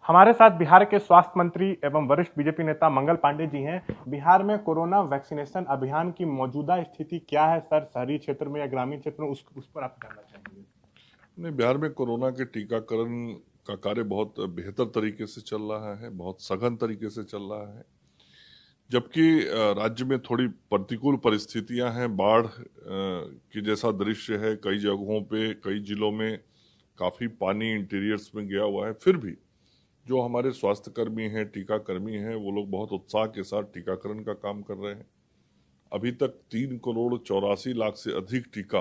हमारे साथ बिहार के स्वास्थ्य मंत्री एवं वरिष्ठ बीजेपी नेता मंगल पांडे जी हैं। बिहार में कोरोना वैक्सीनेशन अभियान की मौजूदा स्थिति क्या है सर? शहरी क्षेत्र में या ग्रामीण क्षेत्र में, उस पर आप जानना चाहेंगे? नहीं, बिहार में कोरोना के टीकाकरण का कार्य बहुत बेहतर तरीके से चल रहा है, बहुत सघन तरीके से चल रहा है। जबकि राज्य में थोड़ी प्रतिकूल परिस्थितियां हैं, बाढ़ की जैसा दृश्य है। कई जगहों पे, कई जिलों में काफी पानी इंटीरियर्स में गया हुआ है। फिर भी जो हमारे स्वास्थ्य कर्मी हैं, टीकाकर्मी हैं, वो लोग बहुत उत्साह के साथ टीकाकरण का काम कर रहे हैं। अभी तक 3,84,00,000 से अधिक टीका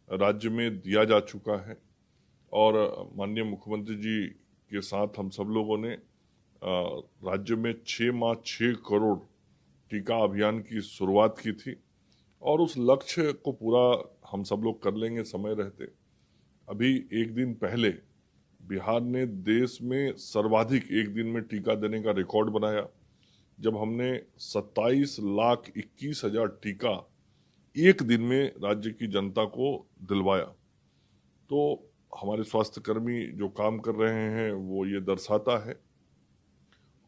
राज्य में दिया जा चुका है। और माननीय मुख्यमंत्री जी के साथ हम सब लोगों ने राज्य में 6 माह 6 करोड़ टीका अभियान की शुरुआत की थी और उस लक्ष्य को पूरा हम सब लोग कर लेंगे समय रहते। अभी एक दिन पहले बिहार ने देश में सर्वाधिक एक दिन में टीका देने का रिकॉर्ड बनाया, जब हमने 27,21,000 टीका एक दिन में राज्य की जनता को दिलवाया। तो हमारे स्वास्थ्य कर्मी जो काम कर रहे हैं वो ये दर्शाता है।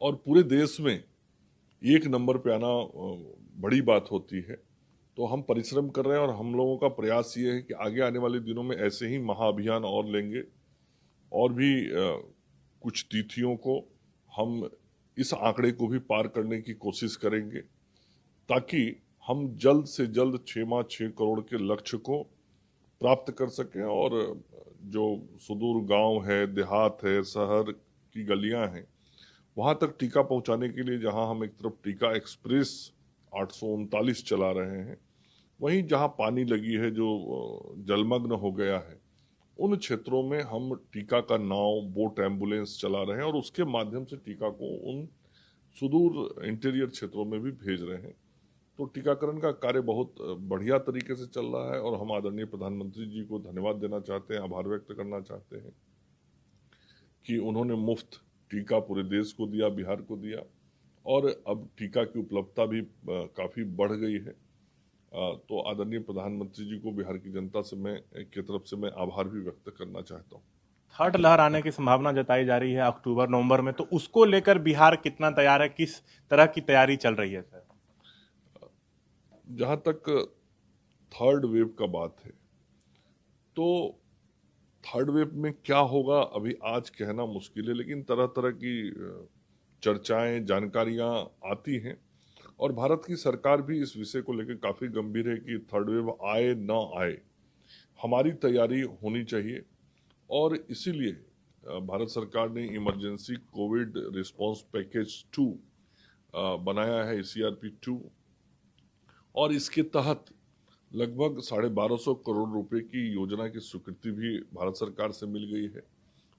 और पूरे देश में एक नंबर पे आना बड़ी बात होती है। तो हम परिश्रम कर रहे हैं और हम लोगों का प्रयास ये है कि आगे आने वाले दिनों में ऐसे ही महाअभियान और लेंगे और भी कुछ तिथियों को हम इस आंकड़े को भी पार करने की कोशिश करेंगे, ताकि हम जल्द से जल्द 6 माह 6 करोड़ के लक्ष्य को प्राप्त कर सकें। और जो सुदूर गांव है, देहात है, शहर की गलियां हैं, वहां तक टीका पहुंचाने के लिए जहां हम एक तरफ टीका एक्सप्रेस 839 चला रहे हैं, वहीं जहां पानी लगी है, जो जलमग्न हो गया है, उन क्षेत्रों में हम टीका का नाव, बोट, एम्बुलेंस चला रहे हैं और उसके माध्यम से टीका को उन सुदूर इंटीरियर क्षेत्रों में भी भेज रहे हैं। तो टीकाकरण का कार्य बहुत बढ़िया तरीके से चल रहा है और हम आदरणीय प्रधानमंत्री जी को धन्यवाद देना चाहते हैं, आभार व्यक्त करना चाहते हैं कि उन्होंने मुफ्त टीका पूरे देश को दिया, बिहार को दिया। और अब टीका की उपलब्धता भी काफी बढ़ गई है। तो आदरणीय प्रधानमंत्री जी को बिहार की जनता से मैं की तरफ से मैं आभार भी व्यक्त करना चाहता हूँ। थर्ड लहर आने की संभावना जताई जा रही है अक्टूबर नवंबर में, तो उसको लेकर बिहार कितना तैयार है? किस तरह की तैयारी चल रही है सर? जहां तक थर्ड वेव का बात है, तो थर्ड वेव में क्या होगा अभी आज कहना मुश्किल है, लेकिन तरह तरह की चर्चाएं, जानकारियां आती हैं और भारत की सरकार भी इस विषय को लेकर काफी गंभीर है कि थर्ड वेव आए ना आए, हमारी तैयारी होनी चाहिए। और इसीलिए भारत सरकार ने इमरजेंसी कोविड रिस्पांस पैकेज 2 बनाया है, CRP 2। और इसके तहत लगभग 1,250 करोड़ रुपए की योजना की स्वीकृति भी भारत सरकार से मिल गई है।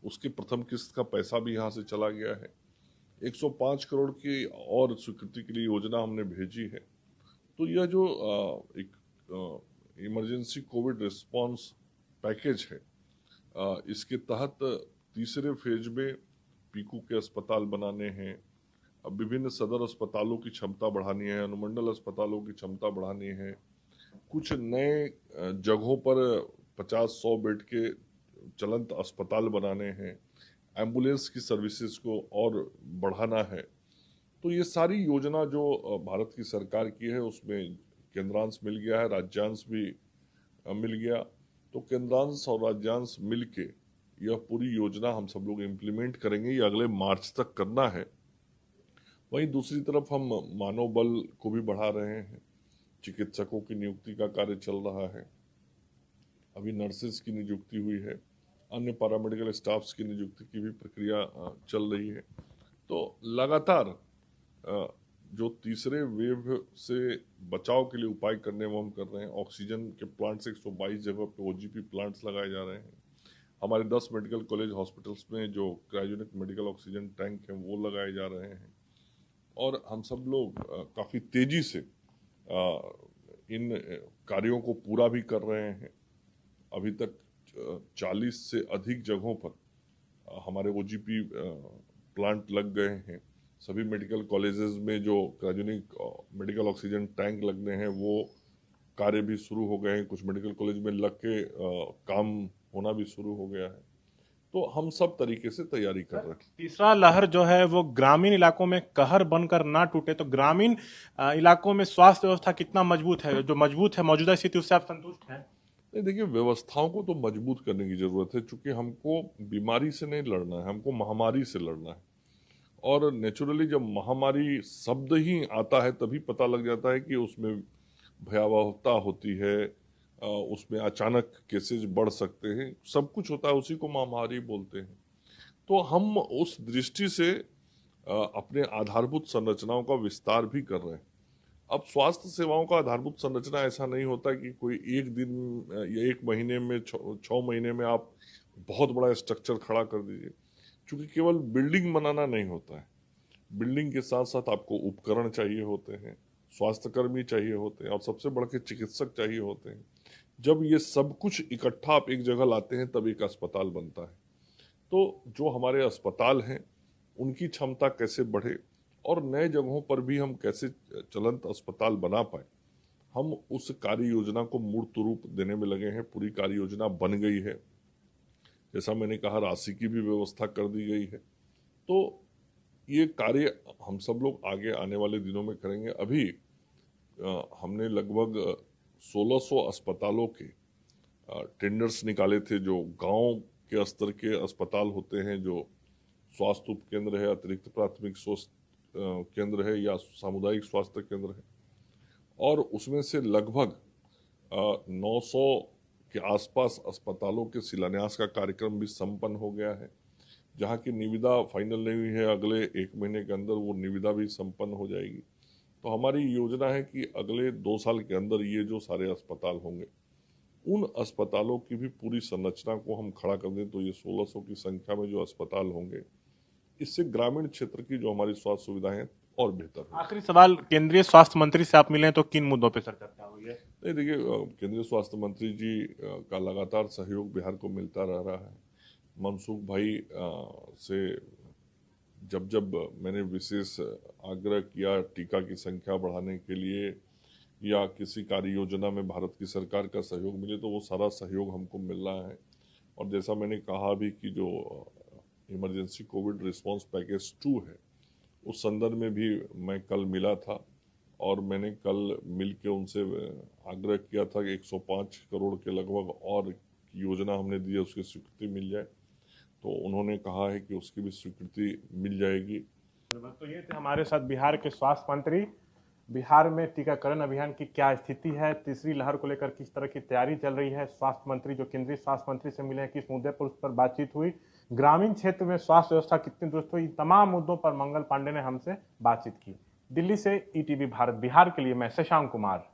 उसकी प्रथम किस्त का पैसा भी यहाँ से चला गया है। 105 करोड़ की और स्वीकृति के लिए योजना हमने भेजी है। तो यह जो एक इमरजेंसी कोविड रिस्पांस पैकेज है, इसके तहत तीसरे फेज में पीकू के अस्पताल बनाने हैं, अब विभिन्न सदर अस्पतालों की क्षमता बढ़ानी है, अनुमंडल अस्पतालों की क्षमता बढ़ानी है, कुछ नए जगहों पर 50-100 बेड के चलंत अस्पताल बनाने हैं, एम्बुलेंस की सर्विसेज को और बढ़ाना है। तो ये सारी योजना जो भारत की सरकार की है, उसमें केंद्रांश मिल गया है, राज्यांश भी मिल गया। तो केंद्रांश और राज्यांश मिल के यह पूरी योजना हम सब लोग इम्प्लीमेंट करेंगे। ये अगले मार्च तक करना है। वहीं दूसरी तरफ हम मानव बल को भी बढ़ा रहे हैं। चिकित्सकों की नियुक्ति का कार्य चल रहा है, अभी नर्सेज की नियुक्ति हुई है, अन्य पैरामेडिकल स्टाफ्स की नियुक्ति की भी प्रक्रिया चल रही है। तो लगातार जो तीसरे वेव से बचाव के लिए उपाय करने वो हम कर रहे हैं। ऑक्सीजन के प्लांट्स 122 जगह पे OGP प्लांट्स लगाए जा रहे हैं। हमारे 10 मेडिकल कॉलेज हॉस्पिटल्स में जो क्रायोजेनिक मेडिकल ऑक्सीजन टैंक हैं वो लगाए जा रहे हैं। और हम सब लोग काफ़ी तेजी से इन कार्यों को पूरा भी कर रहे हैं। अभी तक 40 से अधिक जगहों पर हमारे OGP प्लांट लग गए हैं। सभी मेडिकल कॉलेजेस में जो क्रायोजेनिक मेडिकल ऑक्सीजन टैंक लगने हैं वो कार्य भी शुरू हो गए हैं। कुछ मेडिकल कॉलेज में लग के काम होना भी शुरू हो गया है। तो हम सब तरीके से तैयारी कर रहे हैं। तीसरा लहर जो है वो ग्रामीण इलाकों में कहर बनकर ना टूटे, तो ग्रामीण इलाकों में स्वास्थ्य व्यवस्था कितना मजबूत है? जो मजबूत है मौजूदा स्थिति, उससे आप संतुष्ट हैं? नहीं, देखिए, व्यवस्थाओं को तो मजबूत करने की जरूरत है, क्योंकि हमको बीमारी से नहीं लड़ना है, हमको महामारी से लड़ना है। और नेचुरली जब महामारी शब्द ही आता है तभी पता लग जाता है कि उसमें भयावहता होती है, उसमें अचानक केसेज बढ़ सकते हैं, सब कुछ होता है, उसी को महामारी बोलते हैं। तो हम उस दृष्टि से अपने आधारभूत संरचनाओं का विस्तार भी कर रहे हैं। अब स्वास्थ्य सेवाओं का आधारभूत संरचना ऐसा नहीं होता कि कोई एक दिन या एक महीने में, 6 महीने में आप बहुत बड़ा स्ट्रक्चर खड़ा कर दीजिए, क्योंकि केवल बिल्डिंग बनाना नहीं होता है। बिल्डिंग के साथ साथ आपको उपकरण चाहिए होते हैं, स्वास्थ्यकर्मी चाहिए होते हैं, और सबसे बढ़ के चिकित्सक चाहिए होते हैं। जब ये सब कुछ इकट्ठा आप एक जगह लाते हैं तब एक अस्पताल बनता है। तो जो हमारे अस्पताल हैं उनकी क्षमता कैसे बढ़े और नए जगहों पर भी हम कैसे चलंत अस्पताल बना पाए, हम उस कार्य योजना को मूर्त रूप देने में लगे हैं। पूरी कार्य योजना बन गई है, जैसा मैंने कहा, राशि की भी व्यवस्था कर दी गई है। तो ये कार्य हम सब लोग आगे आने वाले दिनों में करेंगे। अभी हमने लगभग 1600 अस्पतालों के टेंडर्स निकाले थे, जो गांव के स्तर के अस्पताल होते हैं, जो स्वास्थ्य उपकेंद्र है, अतिरिक्त प्राथमिक स्वास्थ्य केंद्र है या सामुदायिक स्वास्थ्य केंद्र है। और उसमें से लगभग 900 के आसपास अस्पतालों के शिलान्यास का कार्यक्रम भी संपन्न हो गया है। जहाँ की निविदा फाइनल नहीं हुई है, अगले 1 महीने के अंदर वो निविदा भी संपन्न हो जाएगी। तो हमारी योजना है कि अगले 2 साल के अंदर ये जो सारे अस्पताल होंगे, उन अस्पतालों की भी पूरी संरचना को हम खड़ा कर दें। तो ये 1600 की संख्या में जो अस्पताल होंगे, इससे ग्रामीण क्षेत्र की जो हमारी स्वास्थ्य सुविधाएं हैं और बेहतर है। आखिरी सवाल, केंद्रीय स्वास्थ्य मंत्री से आप मिले तो किन मुद्दों पर सर चर्चा हुई है? नहीं, देखिए, केंद्रीय स्वास्थ्य मंत्री जी का लगातार सहयोग बिहार को मिलता रह रहा है। मनसुख भाई से जब जब मैंने विशेष आग्रह किया टीका की संख्या बढ़ाने के लिए या किसी कार्य योजना में भारत की सरकार का सहयोग मिले, तो वो सारा सहयोग हमको मिल रहा है। और जैसा मैंने कहा भी कि जो इमरजेंसी कोविड रिस्पांस पैकेज 2 है, उस संदर्भ में भी मैं कल मिला था, और मैंने कल मिल के उनसे आग्रह किया था कि 105 करोड़ के लगभग और योजना हमने दी है, उसकी स्वीकृति मिल जाए। तो उन्होंने कहा है कि उसकी भी स्वीकृति मिल जाएगी। तो ये थे हमारे साथ बिहार के स्वास्थ्य मंत्री। बिहार में टीकाकरण अभियान की क्या स्थिति है, तीसरी लहर को लेकर किस तरह की तैयारी चल रही है, स्वास्थ्य मंत्री जो केंद्रीय स्वास्थ्य मंत्री से मिले हैं किस मुद्दे पर उस पर बातचीत हुई, ग्रामीण क्षेत्र में स्वास्थ्य व्यवस्था कितनी दुरुस्त हुई, तमाम मुद्दों पर मंगल पांडे ने हमसे बातचीत की। दिल्ली से ईटीवी भारत बिहार के लिए मैं शशांक कुमार।